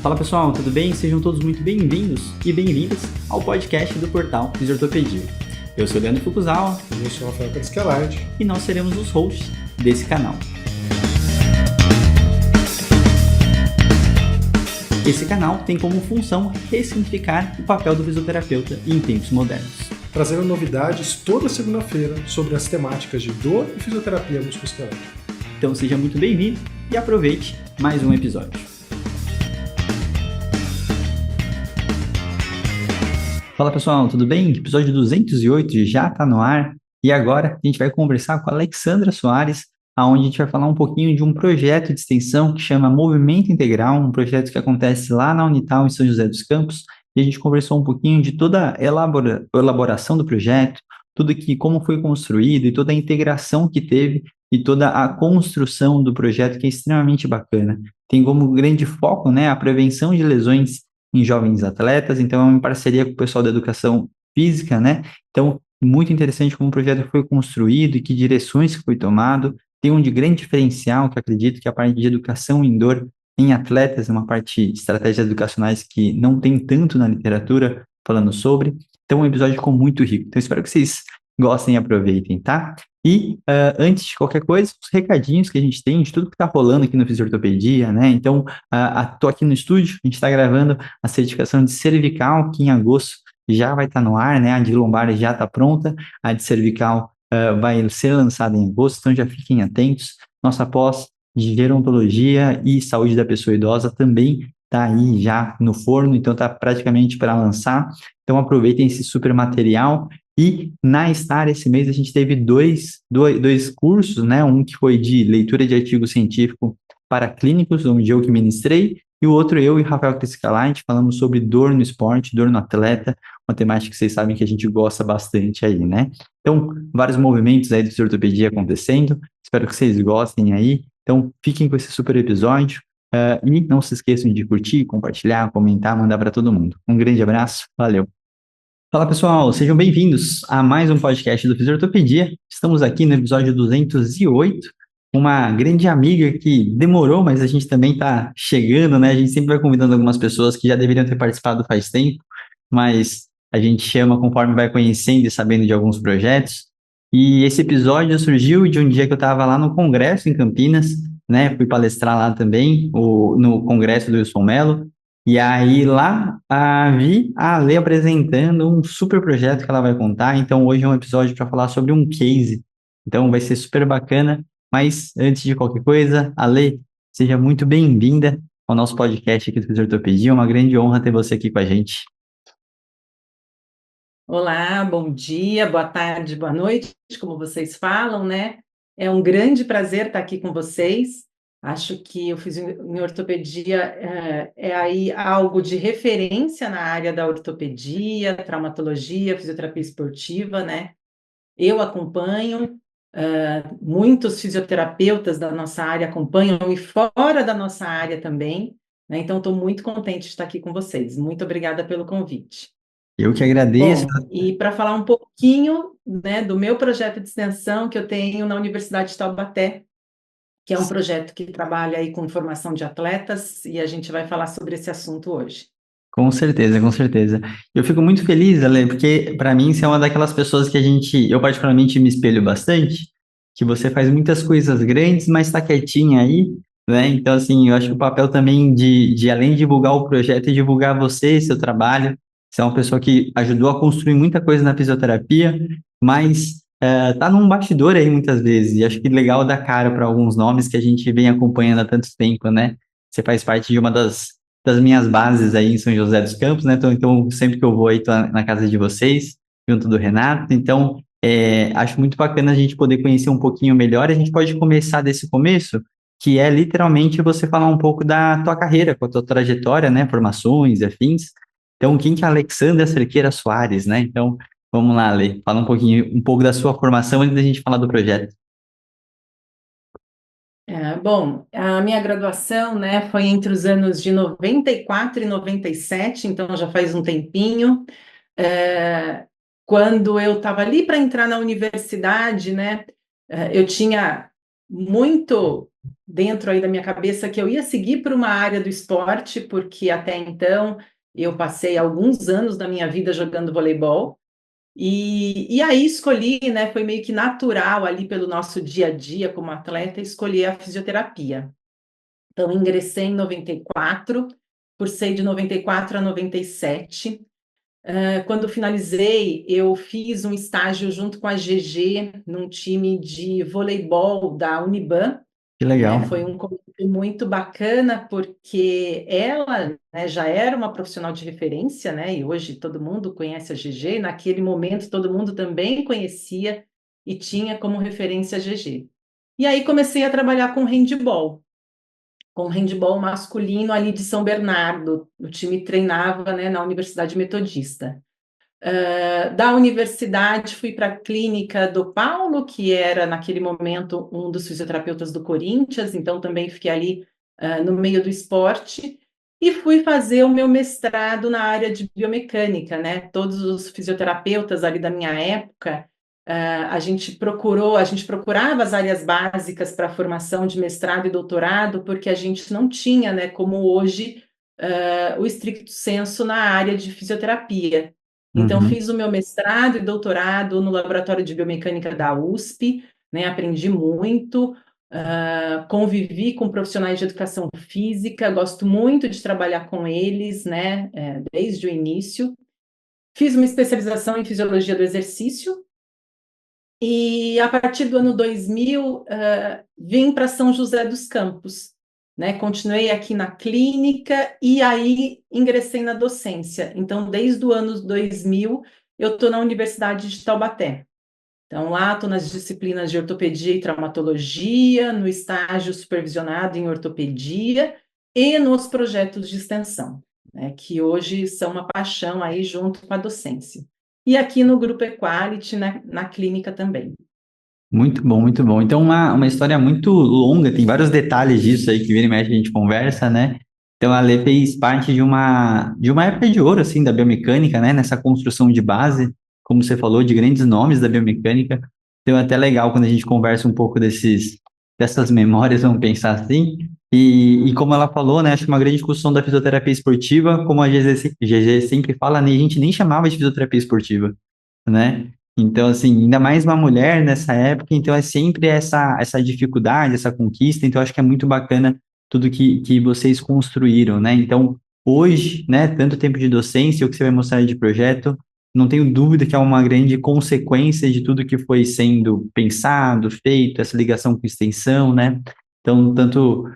Fala pessoal, tudo bem? Sejam todos muito bem-vindos e bem-vindas ao podcast do portal Fisiortopedia. Eu sou o Leandro Fukuzawa. E eu sou o Rafael Cariscalard. E nós seremos os hosts desse canal. Esse canal tem como função ressignificar o papel do fisioterapeuta em tempos modernos, trazendo novidades toda segunda-feira sobre as temáticas de dor e fisioterapia musculoesquelética. Então seja muito bem-vindo e aproveite mais um episódio. Fala pessoal, tudo bem? Episódio 208 já está no ar e agora a gente vai conversar com a Alexandra Soares, onde a gente vai falar um pouquinho de um projeto de extensão que chama Movimento Integral, um projeto que acontece lá na Unital em São José dos Campos, e a gente conversou um pouquinho de toda a elaboração do projeto, como foi construído e toda a integração que teve e toda a construção do projeto, que é extremamente bacana. Tem como grande foco, né, a prevenção de lesões em jovens atletas, então é uma parceria com o pessoal da educação física, né? Então, muito interessante como o projeto foi construído e que direções que foi tomado. Tem um de grande diferencial, que acredito que é a parte de educação em dor em atletas, é uma parte de estratégias educacionais que não tem tanto na literatura falando sobre. Então, um episódio ficou muito rico. Então, espero que vocês gostem e aproveitem, tá? E, antes de qualquer coisa, os recadinhos que a gente tem de tudo que está rolando aqui no Fisiortopedia, né? Então, estou aqui no estúdio, a gente está gravando a certificação de cervical, que em agosto já vai estar no ar, né? A de lombar já está pronta, a de cervical vai ser lançada em agosto, então já fiquem atentos. Nossa pós de gerontologia e saúde da pessoa idosa também está aí já no forno, então está praticamente para lançar. Então aproveitem esse super material. E na STAR, esse mês, a gente teve dois cursos, né? Um que foi de leitura de artigo científico para clínicos, onde eu que ministrei, e o outro eu e Rafael Cariscalard falamos sobre dor no esporte, dor no atleta, uma temática que vocês sabem que a gente gosta bastante aí, né? Então, vários movimentos aí de ortopedia acontecendo, espero que vocês gostem aí. Então, fiquem com esse super episódio e não se esqueçam de curtir, compartilhar, comentar, mandar para todo mundo. Um grande abraço, valeu! Fala pessoal, sejam bem-vindos a mais um podcast do Fisiortopedia. Estamos aqui no episódio 208, uma grande amiga que demorou, mas a gente também está chegando, né? A gente sempre vai convidando algumas pessoas que já deveriam ter participado faz tempo, mas a gente chama conforme vai conhecendo e sabendo de alguns projetos. E esse episódio surgiu de um dia que eu estava lá no congresso em Campinas, né? Fui palestrar lá também, no congresso do Wilson Mello. E aí lá vi a Ale apresentando um super projeto que ela vai contar. Então hoje é um episódio para falar sobre um case. Então vai ser super bacana. Mas antes de qualquer coisa, Ale, seja muito bem-vinda ao nosso podcast aqui do Fisiortopedia. É uma grande honra ter você aqui com a gente. Olá, bom dia, boa tarde, boa noite, como vocês falam, né? É um grande prazer estar aqui com vocês. Acho que eu fiz em ortopedia é aí algo de referência na área da ortopedia, traumatologia, fisioterapia esportiva, né? Eu acompanho, muitos fisioterapeutas da nossa área acompanham e fora da nossa área também, né? Então, estou muito contente de estar aqui com vocês. Muito obrigada pelo convite. Eu que agradeço. Bom, e para falar um pouquinho, né, do meu projeto de extensão que eu tenho na Universidade de Taubaté, que é um projeto que trabalha aí com formação de atletas, e a gente vai falar sobre esse assunto hoje. Com certeza, com certeza. Eu fico muito feliz, Ale, porque para mim você é uma daquelas pessoas que eu particularmente me espelho bastante, que você faz muitas coisas grandes, mas está quietinha aí, né? Então, assim, eu acho que o papel também de além de divulgar o projeto, é divulgar você, seu trabalho. Você é uma pessoa que ajudou a construir muita coisa na fisioterapia, mas tá num bastidor aí muitas vezes, e acho que legal dar cara para alguns nomes que a gente vem acompanhando há tanto tempo, né? Você faz parte de uma das minhas bases aí em São José dos Campos, né? Então sempre que eu vou aí, tô na casa de vocês, junto do Renato. Então, acho muito bacana a gente poder conhecer um pouquinho melhor. A gente pode começar desse começo, que é literalmente você falar um pouco da tua carreira, com a tua trajetória, né? Formações e afins. Então, quem que é a Alexandra Cerqueira Soares, né? Então, vamos lá, Ale. Fala um pouco da sua formação antes da gente falar do projeto. Bom, a minha graduação, né, foi entre os anos de 94 e 97, então já faz um tempinho. Quando eu estava ali para entrar na universidade, né, eu tinha muito dentro aí da minha cabeça que eu ia seguir para uma área do esporte, porque até então eu passei alguns anos da minha vida jogando voleibol, e aí escolhi, né, foi meio que natural ali pelo nosso dia a dia como atleta, escolher a fisioterapia. Então, ingressei em 94, cursei de 94 a 97. Quando finalizei, eu fiz um estágio junto com a GG, num time de voleibol da Uniban, Que né? legal. Foi um convite muito bacana, porque ela, né, já era uma profissional de referência, né? E hoje todo mundo conhece a GG, e naquele momento todo mundo também conhecia e tinha como referência a GG. E aí comecei a trabalhar com handebol masculino ali de São Bernardo. O time treinava, né, na Universidade Metodista. Da universidade, fui para a clínica do Paulo, que era, naquele momento, um dos fisioterapeutas do Corinthians, então também fiquei ali no meio do esporte, e fui fazer o meu mestrado na área de biomecânica, né? Todos os fisioterapeutas ali da minha época, a gente procurava as áreas básicas para a formação de mestrado e doutorado, porque a gente não tinha, né, como hoje, o estricto sensu na área de fisioterapia. Então, Uhum. fiz o meu mestrado e doutorado no Laboratório de Biomecânica da USP, né? Aprendi muito, convivi com profissionais de educação física, gosto muito de trabalhar com eles, né? Desde o início. Fiz uma especialização em fisiologia do exercício e, a partir do ano 2000, vim para São José dos Campos, né? Continuei aqui na clínica e aí ingressei na docência. Então, desde o ano 2000, eu estou na Universidade de Taubaté. Então, lá estou nas disciplinas de ortopedia e traumatologia, no estágio supervisionado em ortopedia e nos projetos de extensão, né? Que hoje são uma paixão aí junto com a docência. E aqui no Grupo Equality, né, na clínica também. Muito bom, muito bom. Então, uma história muito longa, tem vários detalhes disso aí que vira e mexe a gente conversa, né? Então, a Lê fez parte de uma época de ouro, assim, da biomecânica, né? Nessa construção de base, como você falou, de grandes nomes da biomecânica. Então, é até legal quando a gente conversa um pouco dessas memórias, vamos pensar assim. E como ela falou, né? Acho que uma grande discussão da fisioterapia esportiva, como a GG sempre fala, né? A gente nem chamava de fisioterapia esportiva, né? Então, assim, ainda mais uma mulher nessa época, então é sempre essa dificuldade, essa conquista, então acho que é muito bacana tudo que vocês construíram, né? Então, hoje, né, tanto tempo de docência, o que você vai mostrar de projeto, não tenho dúvida que é uma grande consequência de tudo que foi sendo pensado, feito, essa ligação com extensão, né? Então, tanto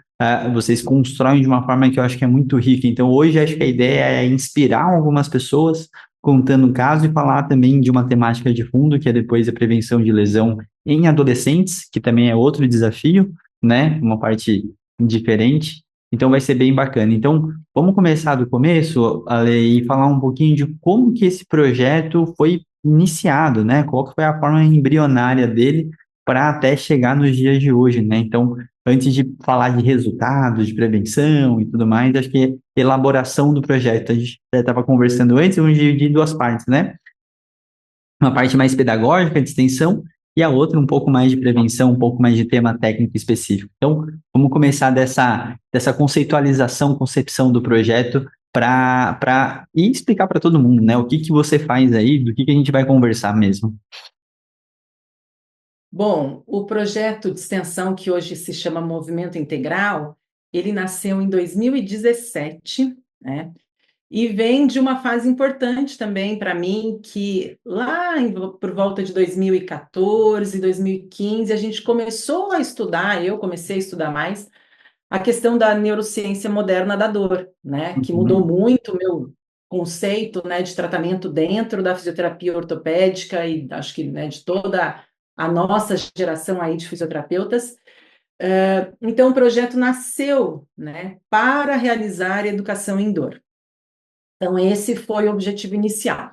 vocês constroem de uma forma que eu acho que é muito rica. Então, hoje, acho que a ideia é inspirar algumas pessoas contando um caso e falar também de uma temática de fundo, que é depois a prevenção de lesão em adolescentes, que também é outro desafio, né? Uma parte diferente. Então vai ser bem bacana. Então, vamos começar do começo, Ale, e falar um pouquinho de como que esse projeto foi iniciado, né? Qual que foi a forma embrionária dele para até chegar nos dias de hoje, né? Então, antes de falar de resultados, de prevenção e tudo mais, acho que elaboração do projeto. A gente estava conversando antes, vamos dividir em duas partes, né? Uma parte mais pedagógica, de extensão, e a outra um pouco mais de prevenção, um pouco mais de tema técnico específico. Então, vamos começar dessa conceitualização, concepção do projeto e explicar para todo mundo, né? O que que você faz aí, do que a gente vai conversar mesmo. Bom, o projeto de extensão que hoje se chama Movimento Integral, ele nasceu em 2017, né? E vem de uma fase importante também para mim, que por volta de 2014, 2015, a gente começou a estudar, eu comecei a estudar mais, a questão da neurociência moderna da dor, né? Que mudou Uhum. muito o meu conceito, né, de tratamento dentro da fisioterapia ortopédica e acho que, né, de toda a nossa geração aí de fisioterapeutas. Então, o projeto nasceu, né, para realizar educação em dor. Então, esse foi o objetivo inicial.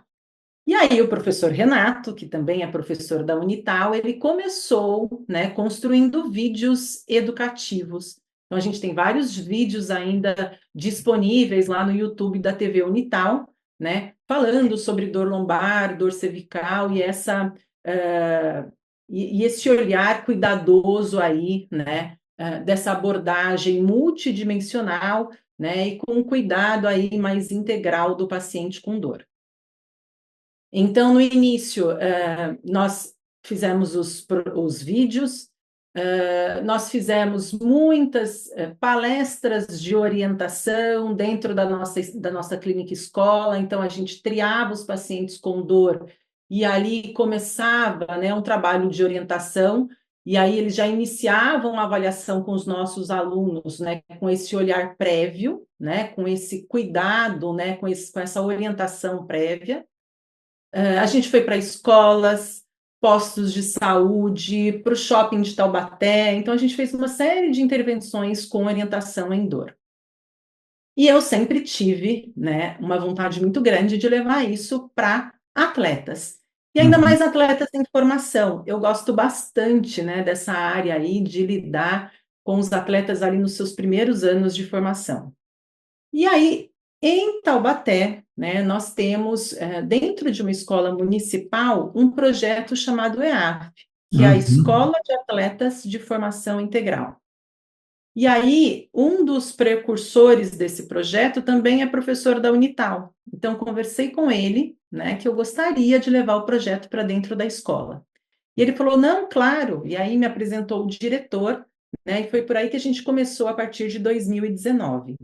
E aí, o professor Renato, que também é professor da Unital, ele começou, né, construindo vídeos educativos. Então, a gente tem vários vídeos ainda disponíveis lá no YouTube da TV Unital, né, falando sobre dor lombar, dor cervical e esse olhar cuidadoso aí, né, dessa abordagem multidimensional, né, e com um cuidado aí mais integral do paciente com dor. Então, no início, nós fizemos os vídeos, nós fizemos muitas palestras de orientação dentro da nossa clínica escola, então a gente triava os pacientes com dor e ali começava, né, um trabalho de orientação, e aí eles já iniciavam a avaliação com os nossos alunos, né, com esse olhar prévio, né, com esse cuidado, né, com essa orientação prévia. A gente foi para escolas, postos de saúde, para o shopping de Taubaté, então a gente fez uma série de intervenções com orientação em dor. E eu sempre tive, né, uma vontade muito grande de levar isso para atletas. E ainda Uhum. mais atletas em formação. Eu gosto bastante, né, dessa área aí de lidar com os atletas ali nos seus primeiros anos de formação. E aí, em Taubaté, né, nós temos, dentro de uma escola municipal, um projeto chamado EAF, que é a Uhum. Escola de Atletas de Formação Integral. E aí, um dos precursores desse projeto também é professor da Unital. Então, conversei com ele, né, que eu gostaria de levar o projeto para dentro da escola. E ele falou, não, claro. E aí me apresentou o diretor, né, e foi por aí que a gente começou a partir de 2019.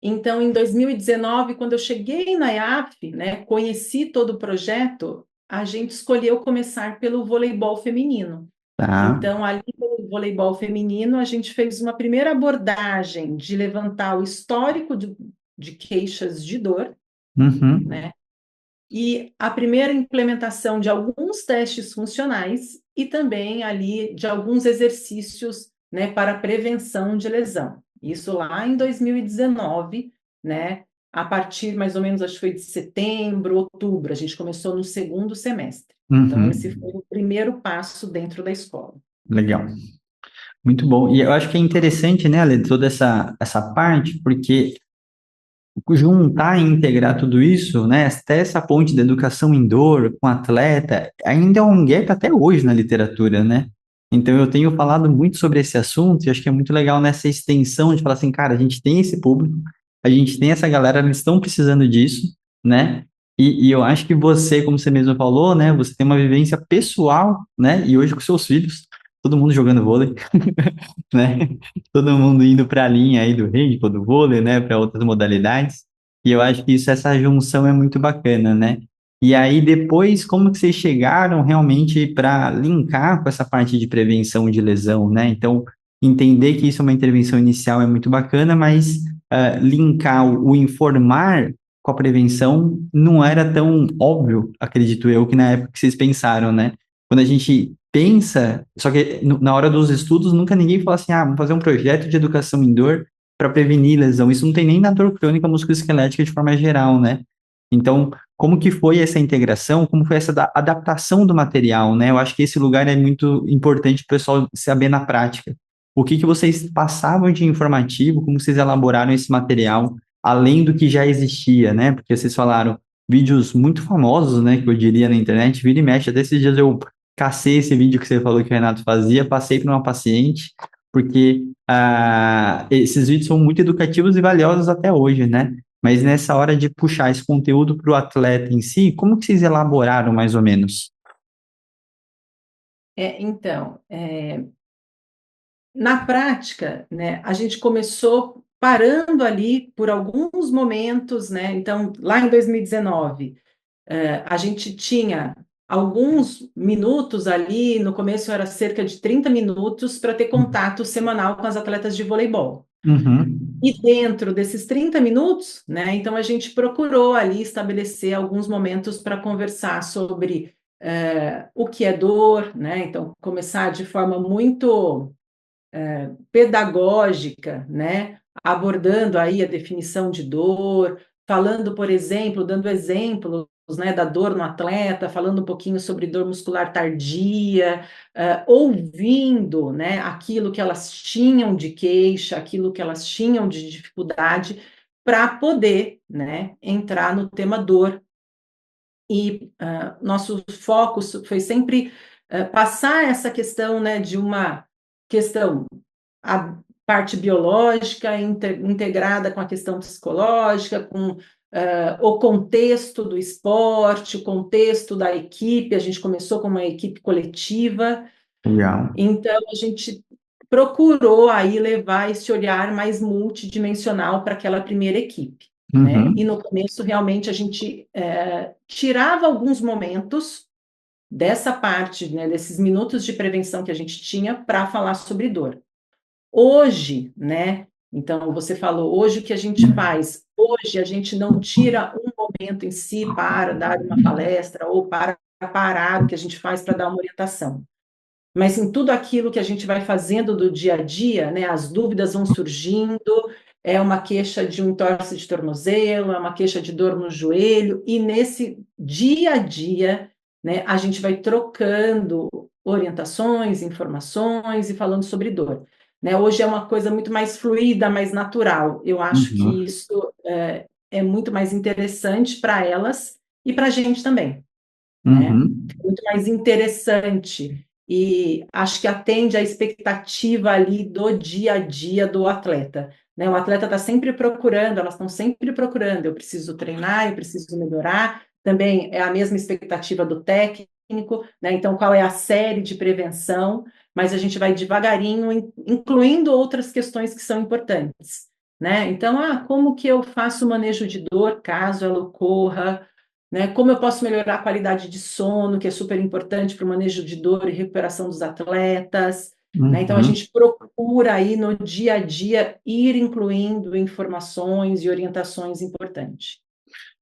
Então, em 2019, quando eu cheguei na IAF, né, conheci todo o projeto, a gente escolheu começar pelo voleibol feminino. Tá. Então, ali no voleibol feminino, a gente fez uma primeira abordagem de levantar o histórico de queixas de dor, Uhum. né? E a primeira implementação de alguns testes funcionais e também ali de alguns exercícios, né, para prevenção de lesão. Isso lá em 2019, né? A partir mais ou menos, acho que foi de setembro, outubro, a gente começou no segundo semestre. Então, esse Uhum. foi o primeiro passo dentro da escola. Legal. Muito bom. E eu acho que é interessante, né, Ale, toda essa parte, porque juntar e integrar tudo isso, né, até essa ponte da educação em dor com atleta, ainda é um gap até hoje na literatura, né? Então eu tenho falado muito sobre esse assunto e acho que é muito legal nessa extensão de falar assim, cara, a gente tem esse público, a gente tem essa galera, eles estão precisando disso, né? E eu acho que você, como você mesmo falou, né, você tem uma vivência pessoal, né? E hoje com seus filhos, todo mundo jogando vôlei, né? Todo mundo indo para a linha aí do handball, do vôlei, né? Para outras modalidades. E eu acho que isso, essa junção é muito bacana, né? E aí depois, como que vocês chegaram realmente para linkar com essa parte de prevenção de lesão, né? Então, entender que isso é uma intervenção inicial é muito bacana, mas linkar o informar com a prevenção não era tão óbvio, acredito eu, que na época que vocês pensaram, né? Quando a gente pensa, só que na hora dos estudos nunca ninguém fala assim, ah, vamos fazer um projeto de educação em dor para prevenir lesão. Isso não tem nem na dor crônica musculoesquelética de forma geral, né? Então, como que foi essa integração? Como foi essa adaptação do material, né? Eu acho que esse lugar é muito importante para o pessoal saber na prática. O que que vocês passavam de informativo? Como vocês elaboraram esse material, além do que já existia, né? Porque vocês falaram vídeos muito famosos, né? Que eu diria na internet, vira e mexe. Até esses dias eu cacei esse vídeo que você falou que o Renato fazia, passei para uma paciente, porque esses vídeos são muito educativos e valiosos até hoje, né? Mas nessa hora de puxar esse conteúdo para o atleta em si, como que vocês elaboraram mais ou menos? Então, na prática, né, a gente começou parando ali por alguns momentos, né? Então, lá em 2019, a gente tinha alguns minutos ali, no começo era cerca de 30 minutos para ter contato semanal com as atletas de voleibol. Uhum, E dentro desses 30 minutos, né, então a gente procurou ali estabelecer alguns momentos para conversar sobre o que é dor, né? Então, começar de forma muito pedagógica, né? Abordando aí a definição de dor, falando, por exemplo, dando exemplos, né, da dor no atleta, falando um pouquinho sobre dor muscular tardia, ouvindo, né, aquilo que elas tinham de queixa, aquilo que elas tinham de dificuldade, para poder, né, entrar no tema dor. E nosso foco foi sempre passar essa questão, né, de uma questão, a parte biológica integrada com a questão psicológica, com o contexto do esporte, o contexto da equipe. A gente começou com uma equipe coletiva, Legal. então a gente procurou aí levar esse olhar mais multidimensional para aquela primeira equipe, né? E Uhum. no começo, realmente, a gente tirava alguns momentos dessa parte, né, desses minutos de prevenção que a gente tinha para falar sobre dor. Hoje, né? Então, você falou, hoje o que a gente faz? Hoje a gente não tira um momento em si para dar uma palestra ou para parar o que a gente faz para dar uma orientação. Mas em tudo aquilo que a gente vai fazendo do dia a dia, né? As dúvidas vão surgindo, é uma queixa de um entorse de tornozelo, é uma queixa de dor no joelho, e nesse dia a dia, né, a gente vai trocando orientações, informações e falando sobre dor. Né? Hoje é uma coisa muito mais fluida, mais natural. Eu acho Uhum. que isso é muito mais interessante para elas e para a gente também, né? Uhum. Muito mais interessante e acho que atende à expectativa ali do dia a dia do atleta, né? O atleta está sempre procurando, elas estão sempre procurando, eu preciso treinar, eu preciso melhorar, também é a mesma expectativa do técnico, né? Então, qual é a série de prevenção? Mas a gente vai devagarinho, incluindo outras questões que são importantes, né? Então, como que eu faço o manejo de dor caso ela ocorra? Né? Como eu posso melhorar a qualidade de sono, que é super importante para o manejo de dor e recuperação dos atletas, né? Então, a Uhum. gente procura aí no dia a dia ir incluindo informações e orientações importantes.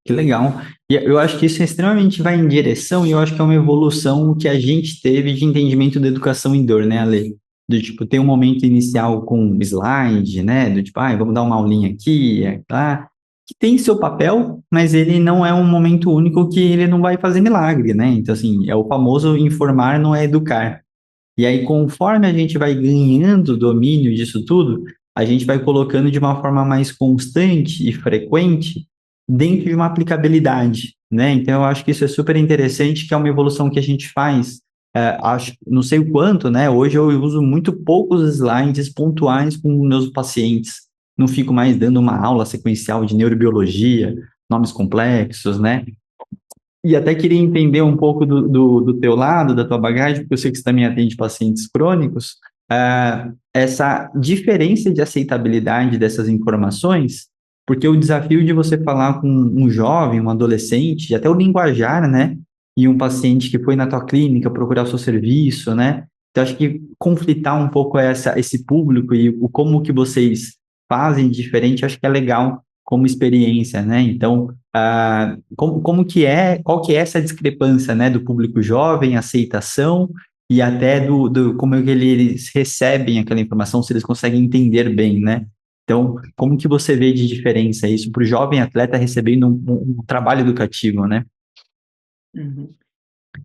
Que legal. E eu acho que isso extremamente vai em direção, e eu acho que é uma evolução que a gente teve de entendimento da educação em dor, né, Ale? Do tipo, tem um momento inicial com slide, né? Do tipo, vamos dar uma aulinha aqui, tá? Que tem seu papel, mas ele não é um momento único que ele não vai fazer milagre, né? Então, assim, é o famoso informar não é educar. E aí, conforme a gente vai ganhando domínio disso tudo, a gente vai colocando de uma forma mais constante e frequente dentro de uma aplicabilidade, né? Então, eu acho que isso é super interessante, que é uma evolução que a gente faz. Acho, não sei o quanto, né? Hoje eu uso muito poucos slides pontuais com meus pacientes. Não fico mais dando uma aula sequencial de neurobiologia, nomes complexos, né? E até queria entender um pouco do teu lado, da tua bagagem, porque eu sei que você também atende pacientes crônicos, essa diferença de aceitabilidade dessas informações, porque o desafio de você falar com um jovem, um adolescente, e até o linguajar, né? E um paciente que foi na tua clínica procurar o seu serviço, né? Então, acho que conflitar um pouco esse público e o como que vocês fazem diferente, acho que é legal como experiência, né? Então, como que é, qual que é essa discrepância, né, do público jovem, aceitação e até como é que eles recebem aquela informação, se eles conseguem entender bem, né? Então, como que você vê de diferença isso para o jovem atleta recebendo um trabalho educativo, né? Uhum.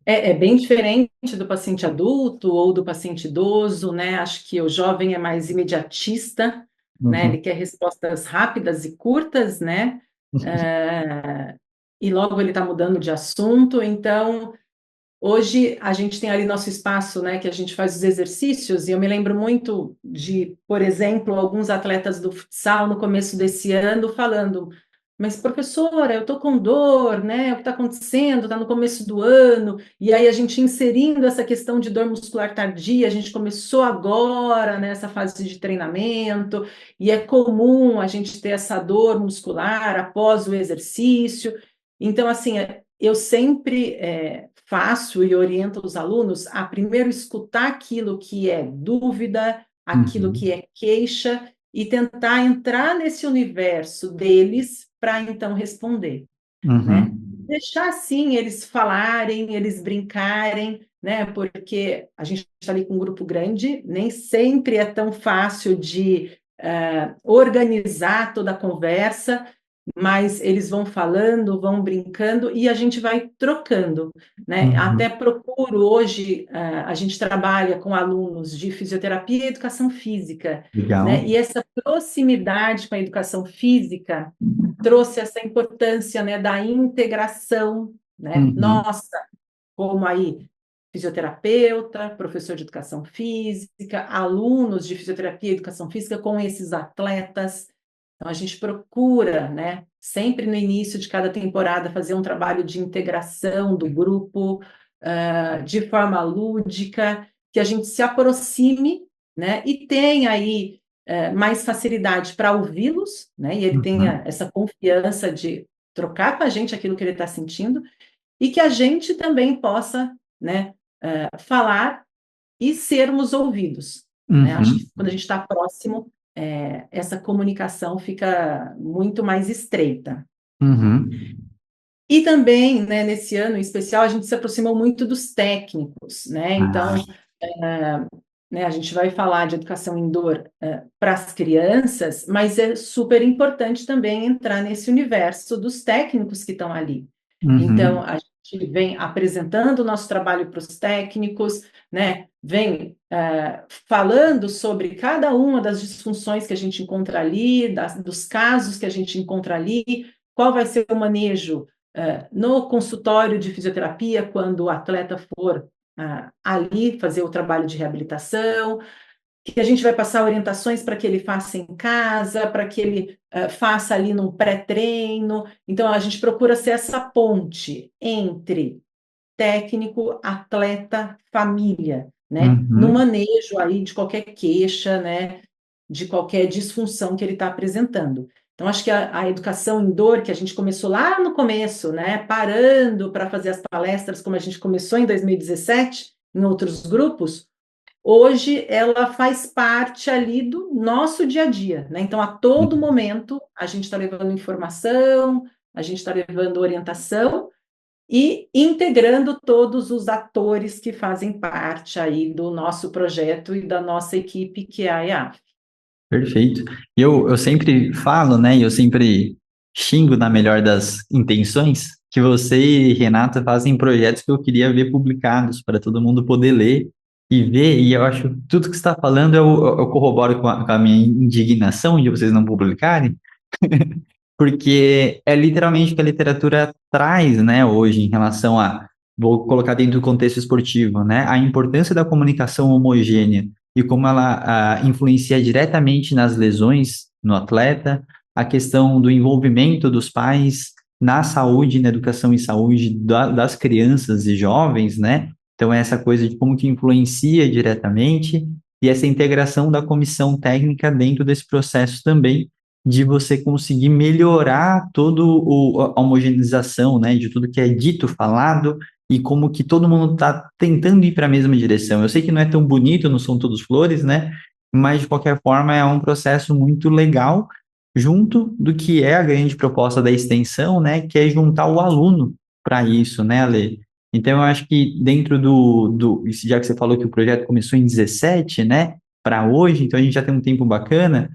É bem diferente do paciente adulto ou do paciente idoso, né? Acho que o jovem é mais imediatista, né? Ele Uhum. quer respostas rápidas e curtas, né? Eh, e logo ele está mudando de assunto. Então, hoje a gente tem ali nosso espaço, né? Que a gente faz os exercícios. E eu me lembro muito de, por exemplo, alguns atletas do futsal no começo desse ano falando. Mas, professora, eu estou com dor, né? O que está acontecendo? Está no começo do ano, e aí a gente inserindo essa questão de dor muscular tardia, a gente começou agora nessa fase de treinamento, e é comum a gente ter essa dor muscular após o exercício. Então, assim, eu sempre faço e oriento os alunos a primeiro escutar aquilo que é dúvida, aquilo que Uhum. é queixa, e tentar entrar nesse universo deles para então responder, né? Uhum. Deixar assim eles falarem, eles brincarem, né? Porque a gente está ali com um grupo grande, nem sempre é tão fácil de organizar toda a conversa, mas eles vão falando, vão brincando e a gente vai trocando, né? Até Uhum. procuro hoje, a gente trabalha com alunos de fisioterapia e educação física, né? Legal. E essa proximidade com a educação física trouxe essa importância, né, da integração, né? Uhum. Nossa, como aí. fisioterapeuta, professor de educação física, alunos de fisioterapia e educação física com esses atletas. Então, a gente procura, né, sempre no início de cada temporada, fazer um trabalho de integração do grupo, de forma lúdica, que a gente se aproxime, né, e tenha aí mais facilidade para ouvi-los, né, e ele Uhum. tenha essa confiança de trocar com a gente aquilo que ele está sentindo, e que a gente também possa, né, falar e sermos ouvidos, né? Acho que Uhum. quando a gente está próximo, essa comunicação fica muito mais estreita. Uhum. E também, né, nesse ano em especial, a gente se aproximou muito dos técnicos, né? Ah, Então, né, a gente vai falar de educação indoor para as crianças, mas é super importante também entrar nesse universo dos técnicos que estão ali. Então, uhum. a gente vem apresentando o nosso trabalho para os técnicos, né? Vem falando sobre cada uma das disfunções que a gente encontra ali, dos casos que a gente encontra ali, qual vai ser o manejo no consultório de fisioterapia, quando o atleta for ali fazer o trabalho de reabilitação, que a gente vai passar orientações para que ele faça em casa, para que ele faça ali num pré-treino. Então, a gente procura ser essa ponte entre técnico, atleta, família, né? No Uhum. manejo aí de qualquer queixa, né? De qualquer disfunção que ele está apresentando. Então, acho que a educação em dor, que a gente começou lá no começo, né? Parando para fazer as palestras, como a gente começou em 2017, em outros grupos, hoje ela faz parte ali do nosso dia a dia, né? Então, a todo momento, a gente está levando informação, a gente está levando orientação, e integrando todos os atores que fazem parte aí do nosso projeto e da nossa equipe, que é a IAF. Perfeito. E eu sempre falo, né, e eu sempre xingo na melhor das intenções, que você e Renata fazem projetos que eu queria ver publicados para todo mundo poder ler e ver, e eu acho que tudo que você está falando eu corroboro com a minha indignação de vocês não publicarem, porque é literalmente o que a literatura traz, né, hoje em relação a, vou colocar dentro do contexto esportivo, né, a importância da comunicação homogênea e como ela influencia diretamente nas lesões no atleta, a questão do envolvimento dos pais na saúde, na educação e saúde das crianças e jovens, né? Então, essa coisa de como que influencia diretamente e essa integração da comissão técnica dentro desse processo também, de você conseguir melhorar a homogeneização, né, de tudo que é dito, falado, e como que todo mundo está tentando ir para a mesma direção. Eu sei que não é tão bonito, não são todos flores, né, mas de qualquer forma é um processo muito legal, junto do que é a grande proposta da extensão, né, que é juntar o aluno para isso, né, Ale? Então, eu acho que dentro já que você falou que o projeto começou em 17, né, para hoje, então a gente já tem um tempo bacana,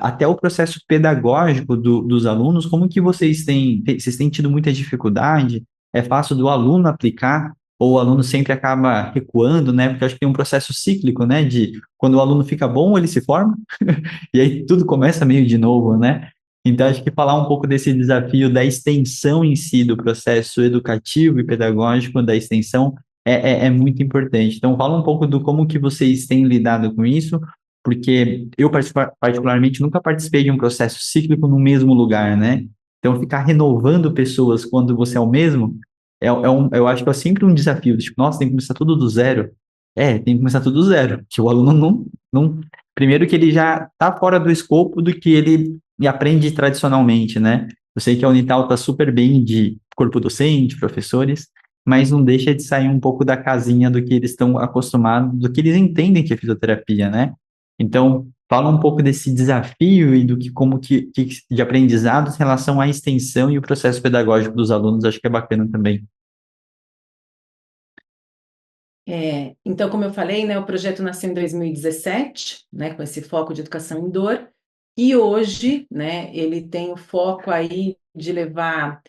até o processo pedagógico dos alunos, como que vocês têm tido muita dificuldade? É fácil do aluno aplicar, ou o aluno sempre acaba recuando, né? Porque eu acho que tem um processo cíclico, né? De quando o aluno fica bom, ele se forma, e aí tudo começa meio de novo, né? Então, acho que falar um pouco desse desafio da extensão em si, do processo educativo e pedagógico da extensão, é muito importante. Então, fala um pouco do como que vocês têm lidado com isso, porque eu, particularmente, nunca participei de um processo cíclico no mesmo lugar, né? Então, ficar renovando pessoas quando você é o mesmo, eu acho que é sempre um desafio. Tipo, nossa, tem que começar tudo do zero. Tem que começar tudo do zero. Que o aluno não. Primeiro que ele já está fora do escopo do que ele aprende tradicionalmente, né? Eu sei que a Unital está super bem de corpo docente, professores, mas não deixa de sair um pouco da casinha do que eles estão acostumados, do que eles entendem que é fisioterapia, né? Então, fala um pouco desse desafio e do que como que de aprendizados em relação à extensão e o processo pedagógico dos alunos, acho que é bacana também. Então, como eu falei, né, o projeto nasceu em 2017, né, com esse foco de educação em dor, e hoje, né, ele tem o foco aí de levar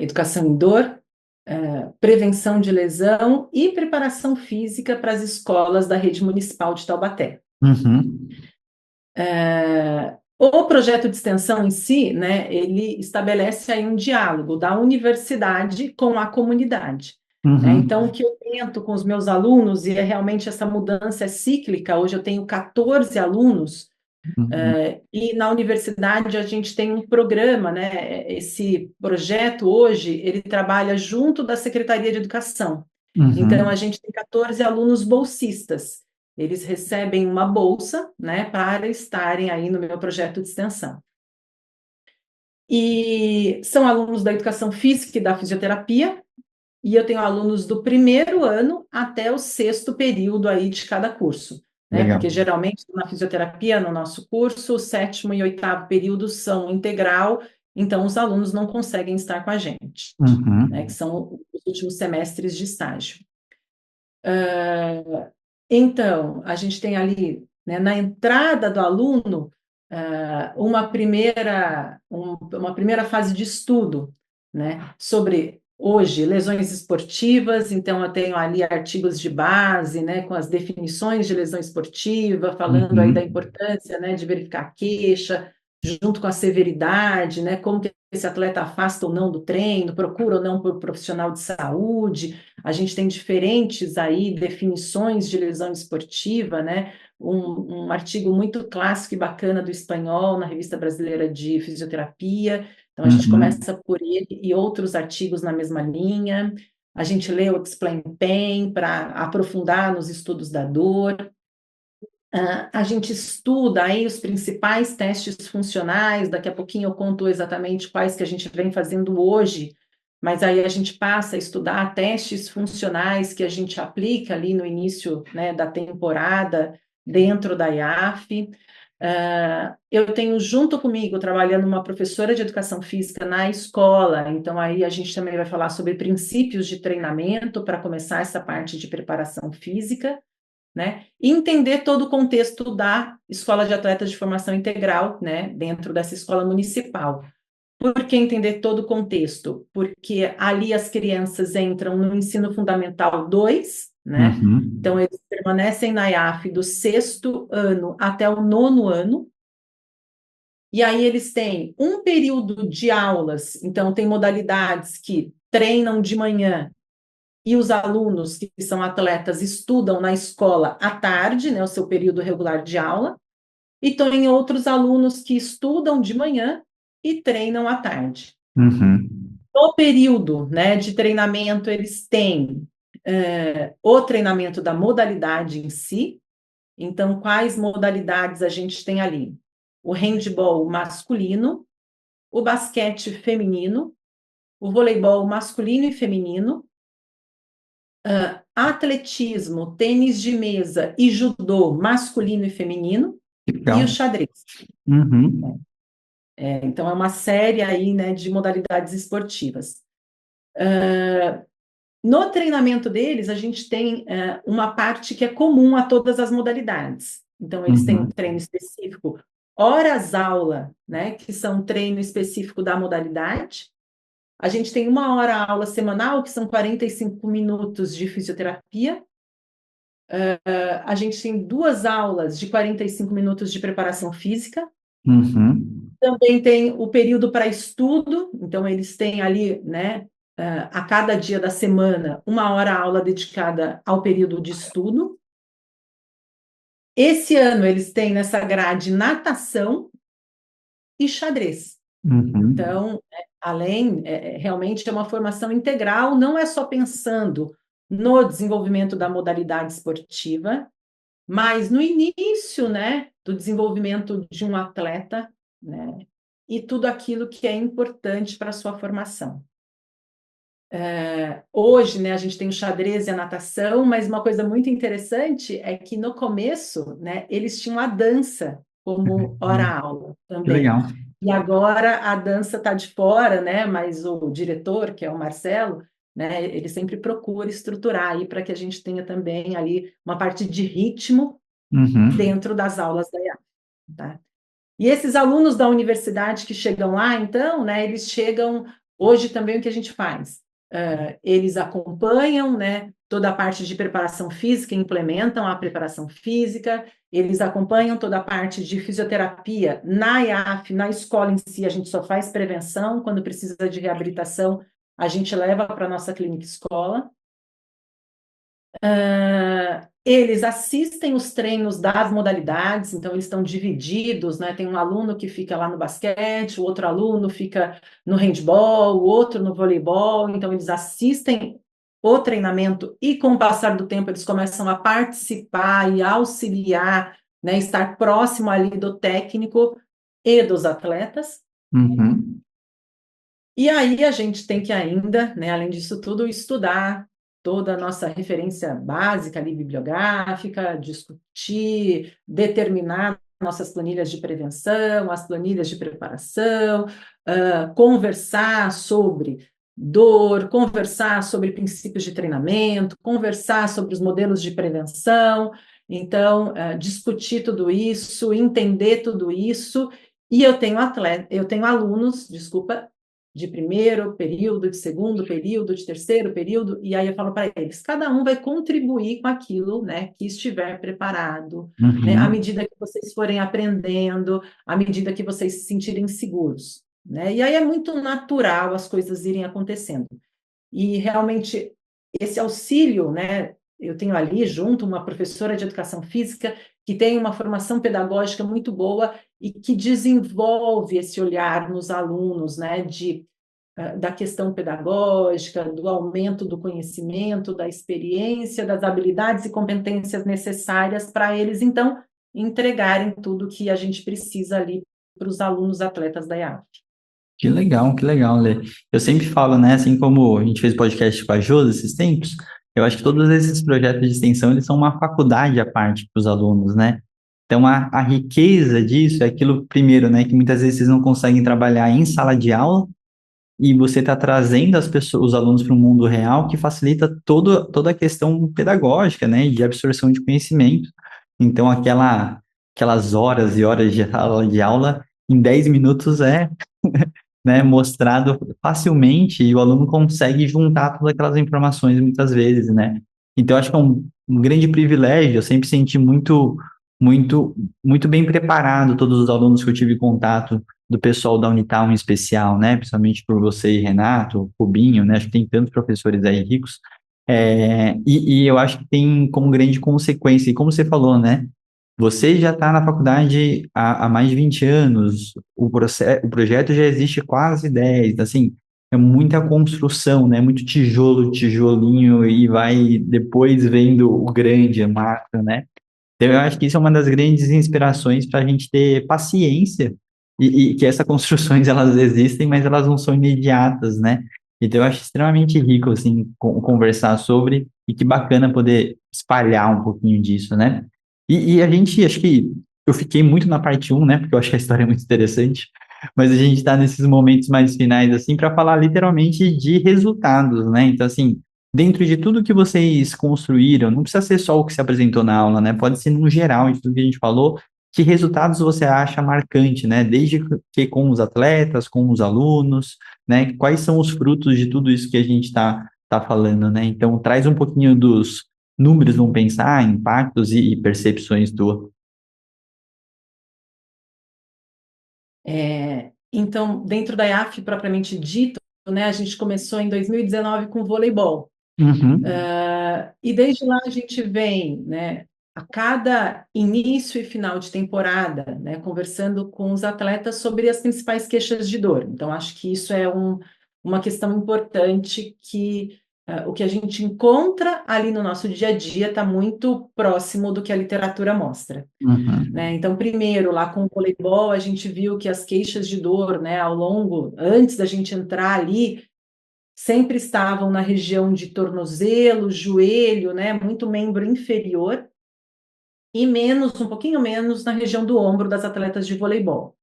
educação em dor, prevenção de lesão e preparação física para as escolas da rede municipal de Taubaté. Uhum, O projeto de extensão em si, né, ele estabelece aí um diálogo da universidade com a comunidade. né? Uhum. Então, o que eu tento com os meus alunos, e é realmente essa mudança é cíclica, hoje eu tenho 14 alunos, Uhum. e na universidade a gente tem um programa, né? Esse projeto hoje, ele trabalha junto da Secretaria de Educação. Então, a Uhum. gente tem 14 alunos bolsistas. Eles recebem uma bolsa, né, para estarem aí no meu projeto de extensão. E são alunos da educação física e da fisioterapia, e eu tenho alunos do primeiro ano até o sexto período aí de cada curso, né? Legal. Porque geralmente na fisioterapia, no nosso curso, o sétimo e oitavo período são integral, então os alunos não conseguem estar com a gente, né? Que Uhum. são os últimos semestres de estágio. Então, a gente tem ali, né, na entrada do aluno, uma primeira fase de estudo, né, sobre, hoje, lesões esportivas. Então, eu tenho ali artigos de base, né, com as definições de lesão esportiva, falando aí da Uhum. importância, né, de verificar a queixa, junto com a severidade, né, como que esse atleta afasta ou não do treino, procura ou não por profissional de saúde. A gente tem diferentes aí definições de lesão esportiva, né? Um artigo muito clássico e bacana do espanhol na Revista Brasileira de Fisioterapia. Então, a gente Uhum. começa por ele e outros artigos na mesma linha. A gente lê o Explain Pain para aprofundar nos estudos da dor. A gente estuda aí os principais testes funcionais. Daqui a pouquinho eu conto exatamente quais que a gente vem fazendo hoje, mas aí a gente passa a estudar testes funcionais que a gente aplica ali no início, né, da temporada dentro da IAF. Eu tenho junto comigo, trabalhando, uma professora de educação física na escola, então aí a gente também vai falar sobre princípios de treinamento para começar essa parte de preparação física, né? E entender todo o contexto da Escola de Atletas de Formação Integral, né, dentro dessa escola municipal. Por que entender todo o contexto? Porque ali as crianças entram no ensino fundamental 2, né? Uhum. Então, eles permanecem na IAF do sexto ano até o nono ano, e aí eles têm um período de aulas. Então, tem modalidades que treinam de manhã, e os alunos que são atletas estudam na escola à tarde, né, o seu período regular de aula, e tem outros alunos que estudam de manhã e treinam à tarde. Uhum. No período, né, de treinamento, eles têm o treinamento da modalidade em si. Então, quais modalidades a gente tem ali? O handball masculino, o basquete feminino, o voleibol masculino e feminino, atletismo, tênis de mesa e judô masculino e feminino, e o Legal. xadrez. Uhum. Então, é uma série aí, né, de modalidades esportivas. No treinamento deles, a gente tem uma parte que é comum a todas as modalidades. Então, eles têm um Uhum. treino específico, horas-aula, né, que são um treino específico da modalidade. A gente tem uma hora-aula semanal, que são 45 minutos de fisioterapia. A gente tem 2 aulas de 45 minutos de preparação física. Uhum. Também tem o período para estudo, então eles têm ali, né, a cada dia da semana, uma hora-aula dedicada ao período de estudo. Esse ano eles têm nessa grade natação e xadrez. Uhum. Então, além, realmente é uma formação integral, não é só pensando no desenvolvimento da modalidade esportiva, mas no início, né, do desenvolvimento de um atleta, né, e tudo aquilo que é importante para a sua formação. Hoje, né, a gente tem o xadrez e a natação, mas uma coisa muito interessante é que no começo, né, eles tinham a dança como Uhum. hora-aula Que também. legal. E agora a dança está de fora, né, mas o diretor, que é o Marcelo, né, ele sempre procura estruturar aí para que a gente tenha também ali uma parte de ritmo Uhum. dentro das aulas da IAF, tá? E esses alunos da universidade que chegam lá, então, né, eles chegam, hoje também o que a gente faz? Eles acompanham, né, toda a parte de preparação física, implementam a preparação física, eles acompanham toda a parte de fisioterapia na IAF, na escola em si. A gente só faz prevenção, quando precisa de reabilitação, a gente leva para a nossa clínica escola. Eles assistem os treinos das modalidades, então eles estão divididos, né? Tem um aluno que fica lá no basquete, o outro aluno fica no handball, o outro no voleibol, então eles assistem o treinamento e com o passar do tempo eles começam a participar e auxiliar, né? Estar próximo ali do técnico e dos atletas. Uhum. E aí a gente tem que ainda, né, além disso tudo, estudar toda a nossa referência básica ali, bibliográfica, discutir, determinar nossas planilhas de prevenção, as planilhas de preparação, conversar sobre dor, conversar sobre princípios de treinamento, conversar sobre os modelos de prevenção. Então, discutir tudo isso, entender tudo isso. E eu tenho alunos, desculpa, de primeiro período, de segundo período, de terceiro período, e aí eu falo para eles, cada um vai contribuir com aquilo, né, que estiver preparado, né, à Uhum. medida que vocês forem aprendendo, à medida que vocês se sentirem seguros, né, e aí é muito natural as coisas irem acontecendo. E realmente esse auxílio, né, eu tenho ali junto uma professora de educação física que tem uma formação pedagógica muito boa e que desenvolve esse olhar nos alunos, né, da questão pedagógica, do aumento do conhecimento, da experiência, das habilidades e competências necessárias para eles, então, entregarem tudo que a gente precisa ali para os alunos atletas da IAF. Que legal, Lê. Eu sempre falo, né, assim como a gente fez podcast com a Josi esses tempos, eu acho que todos esses projetos de extensão, eles são uma faculdade à parte para os alunos, né? Então, a riqueza disso é aquilo, primeiro, né, que muitas vezes vocês não conseguem trabalhar em sala de aula, e você está trazendo as pessoas, os alunos para o mundo real, que facilita toda a questão pedagógica, né, de absorção de conhecimento. Então, aquelas horas e horas de aula, em 10 minutos né, mostrado facilmente e o aluno consegue juntar todas aquelas informações muitas vezes, né? Então, acho que é um grande privilégio, eu sempre senti muito bem preparado todos os alunos que eu tive contato do pessoal da Unital em especial, né? Principalmente por você e Renato, Rubinho, né? Acho que tem tantos professores aí ricos. E eu acho que tem como grande consequência, e como você falou, né? Você já está na faculdade há mais de 20 anos, o projeto já existe há quase 10, assim, é muita construção, né? Muito tijolo, tijolinho, e vai depois vendo o grande, a macro, né? Então, eu acho que isso é uma das grandes inspirações para a gente ter paciência e que essas construções, elas existem, mas elas não são imediatas, né? Então, eu acho extremamente rico, assim, conversar sobre, e que bacana poder espalhar um pouquinho disso, né? E a gente, acho que eu fiquei muito na parte um, né? Porque eu acho que a história é muito interessante, mas a gente está nesses momentos mais finais, assim, para falar literalmente de resultados, né? Então, assim, dentro de tudo que vocês construíram, não precisa ser só o que se apresentou na aula, né? Pode ser no geral, de tudo que a gente falou, que resultados você acha marcante, né? Desde que com os atletas, com os alunos, né? Quais são os frutos de tudo isso que a gente tá falando, né? Então, traz um pouquinho dos números, vão pensar, impactos e percepções tua. Então, dentro da IAF propriamente dito, né, a gente começou em 2019 com voleibol. Uhum, E desde lá a gente vem, né, a cada início e final de temporada, né, conversando com os atletas sobre as principais queixas de dor. Então, acho que isso é uma questão importante que o que a gente encontra ali no nosso dia a dia está muito próximo do que a literatura mostra, né? uhum, Então, primeiro, lá com o voleibol, a gente viu que as queixas de dor, né, ao longo, antes da gente entrar ali, sempre estavam na região de tornozelo, joelho, né, muito membro inferior, e menos, um pouquinho menos na região do ombro das atletas de voleibol,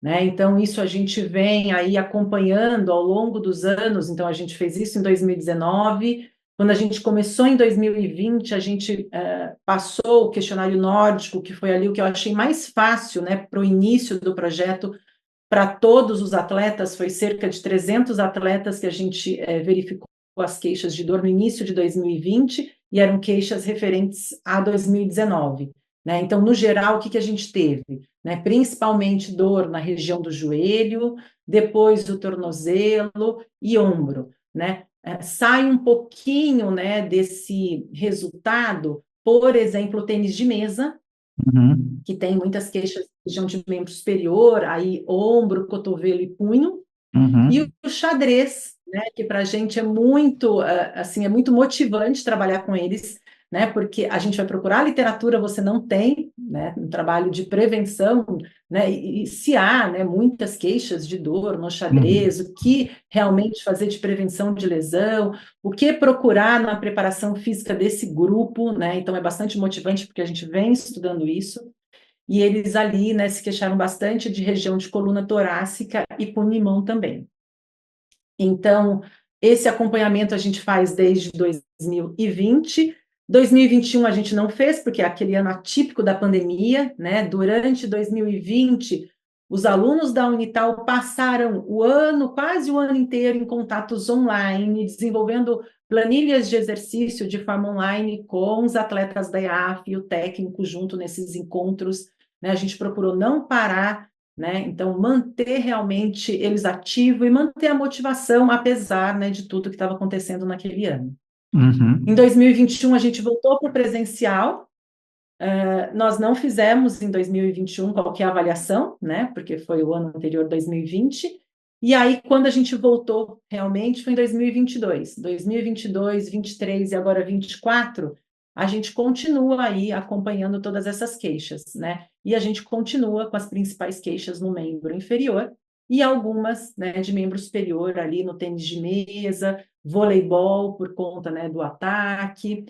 né? Então, isso a gente vem aí acompanhando ao longo dos anos. Então, a gente fez isso em 2019. Quando a gente começou em 2020, a gente passou o questionário nórdico, que foi ali o que eu achei mais fácil, né, para o início do projeto, para todos os atletas. Foi cerca de 300 atletas que a gente verificou as queixas de dor no início de 2020, e eram queixas referentes a 2019. Né? Então, no geral, o que a gente teve? Né? Principalmente dor na região do joelho, depois do tornozelo e ombro. Né? sai um pouquinho, né, desse resultado, por exemplo, o tênis de mesa, Uhum. que tem muitas queixas de região de membro superior, aí ombro, cotovelo e punho, e Uhum. o xadrez, né, que para a gente é muito, assim, é muito motivante trabalhar com eles, né, porque a gente vai procurar literatura, você não tem, né, um trabalho de prevenção, né, e se há, né, muitas queixas de dor no Uhum. xadrez, o que realmente fazer de prevenção de lesão, o que procurar na preparação física desse grupo, né, então é bastante motivante porque a gente vem estudando isso, e eles ali, né, se queixaram bastante de região de coluna torácica e punimão também. Então, esse acompanhamento a gente faz desde 2020. 2021 a gente não fez, porque é aquele ano atípico da pandemia, né? Durante 2020, os alunos da Unital passaram o ano, quase o ano inteiro, em contatos online, desenvolvendo planilhas de exercício de forma online com os atletas da IAF e o técnico junto nesses encontros, né? A gente procurou não parar, né? Então, manter realmente eles ativos e manter a motivação, apesar, né, de tudo que estava acontecendo naquele ano. Em Uhum. 2021, a gente voltou para o presencial. Nós não fizemos em 2021 qualquer avaliação, né, porque foi o ano anterior, 2020. E aí, quando a gente voltou realmente, foi em 2022. 2022, 23 e agora 24, a gente continua aí acompanhando todas essas queixas, né? E a gente continua com as principais queixas no membro inferior e algumas, né, de membro superior ali no tênis de mesa, voleibol por conta, né, do ataque.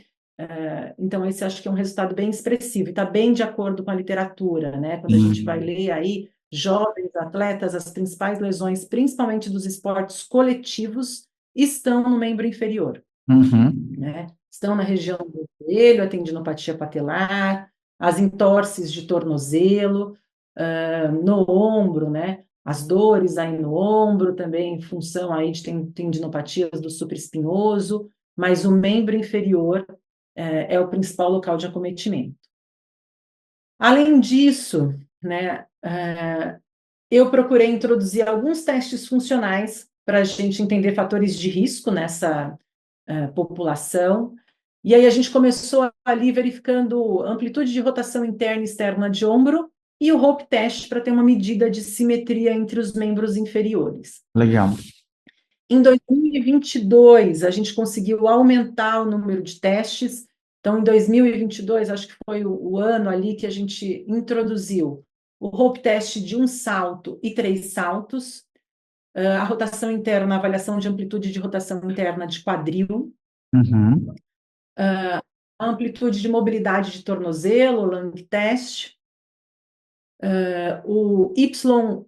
Então, esse acho que é um resultado bem expressivo e está bem de acordo com a literatura, né? Quando a gente vai Uhum. ler aí jovens atletas, as principais lesões, principalmente dos esportes coletivos, estão no membro inferior, Uhum. né? Estão na região do joelho, a tendinopatia patelar, as entorses de tornozelo, no ombro, né? As dores aí no ombro também, em função aí de tendinopatias do supraespinhoso, mas o membro inferior é o principal local de acometimento. Além disso, né, eu procurei introduzir alguns testes funcionais para a gente entender fatores de risco nessa população. E aí a gente começou ali verificando amplitude de rotação interna e externa de ombro e o Hope Test para ter uma medida de simetria entre os membros inferiores. Legal. Em 2022, a gente conseguiu aumentar o número de testes. Então, em 2022, acho que foi o ano ali que a gente introduziu o Hope Test de um salto e 3 saltos, a rotação interna, a avaliação de amplitude de rotação interna de quadril, Uhum. a amplitude de mobilidade de tornozelo, o Lang Test, o Y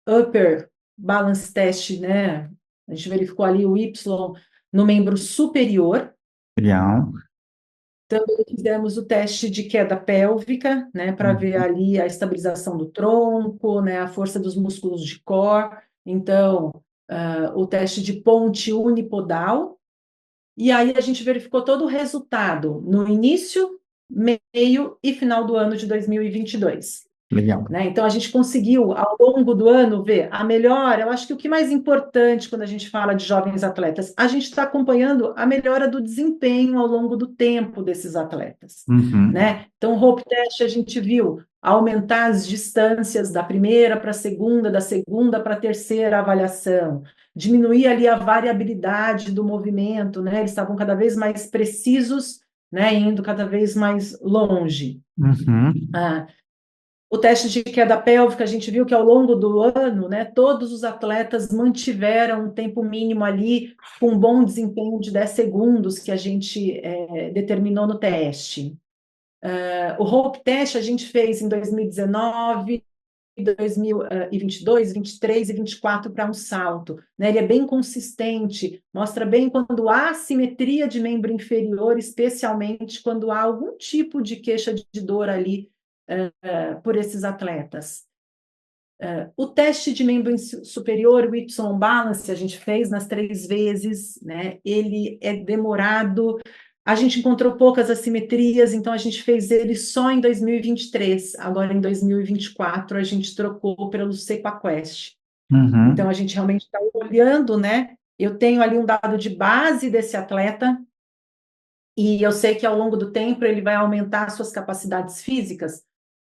Upper Balance Test, né? A gente verificou ali o Y no membro superior. Legal. Também fizemos o teste de queda pélvica, né, para ver Uhum. ali a estabilização do tronco, né, a força dos músculos de core. Então, o teste de ponte unipodal. E aí a gente verificou todo o resultado no início, meio e final do ano de 2022. Legal. Né? Então, a gente conseguiu, ao longo do ano, ver a melhora. Eu acho que o que mais importante quando a gente fala de jovens atletas, a gente está acompanhando a melhora do desempenho ao longo do tempo desses atletas. Uhum. Né? Então, o Hope Test a gente viu aumentar as distâncias da primeira para a segunda, da segunda para a terceira avaliação, diminuir ali a variabilidade do movimento, né? Eles estavam cada vez mais precisos, né? Indo cada vez mais longe. Uhum. O teste de queda pélvica, a gente viu que ao longo do ano, né, todos os atletas mantiveram um tempo mínimo ali, com um bom desempenho de 10 segundos que a gente determinou no teste. O Hope Test a gente fez em 2019, 2022, 23 e 24 para um salto. Né? Ele é bem consistente, mostra bem quando há simetria de membro inferior, especialmente quando há algum tipo de queixa de dor ali por esses atletas. O teste de membro superior, o Y-balance, a gente fez nas 3 vezes, né? Ele é demorado, a gente encontrou poucas assimetrias, então a gente fez ele só em 2023. Agora, em 2024, a gente trocou pelo SequaQuest. Então, Uhum. a gente realmente está olhando, né, eu tenho ali um dado de base desse atleta, e eu sei que ao longo do tempo ele vai aumentar suas capacidades físicas,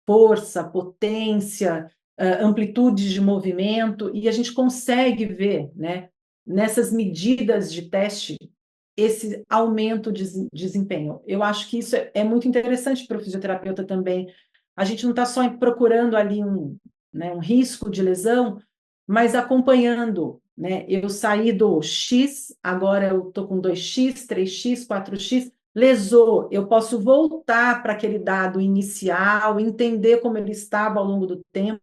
força, potência, amplitude de movimento, e a gente consegue ver, né, nessas medidas de teste, esse aumento de desempenho. Eu acho que isso é muito interessante para o fisioterapeuta também. A gente não está só procurando ali né, um risco de lesão, mas acompanhando, né? Eu saí do X, agora eu estou com 2x, 3x, 4x, lesou, eu posso voltar para aquele dado inicial, entender como ele estava ao longo do tempo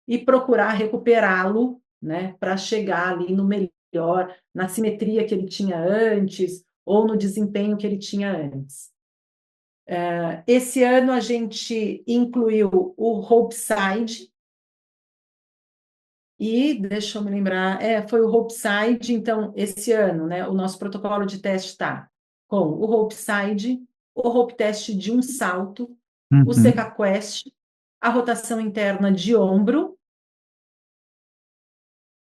e procurar recuperá-lo, né, para chegar ali no melhor, na simetria que ele tinha antes ou no desempenho que ele tinha antes. Esse ano a gente incluiu o Hopeside, e deixa eu me lembrar, foi o Hopeside, então, esse ano, né, o nosso protocolo de teste está com o Hopeside, o Hope Test de um salto, o Uhum. Seca-Quest, a rotação interna de ombro,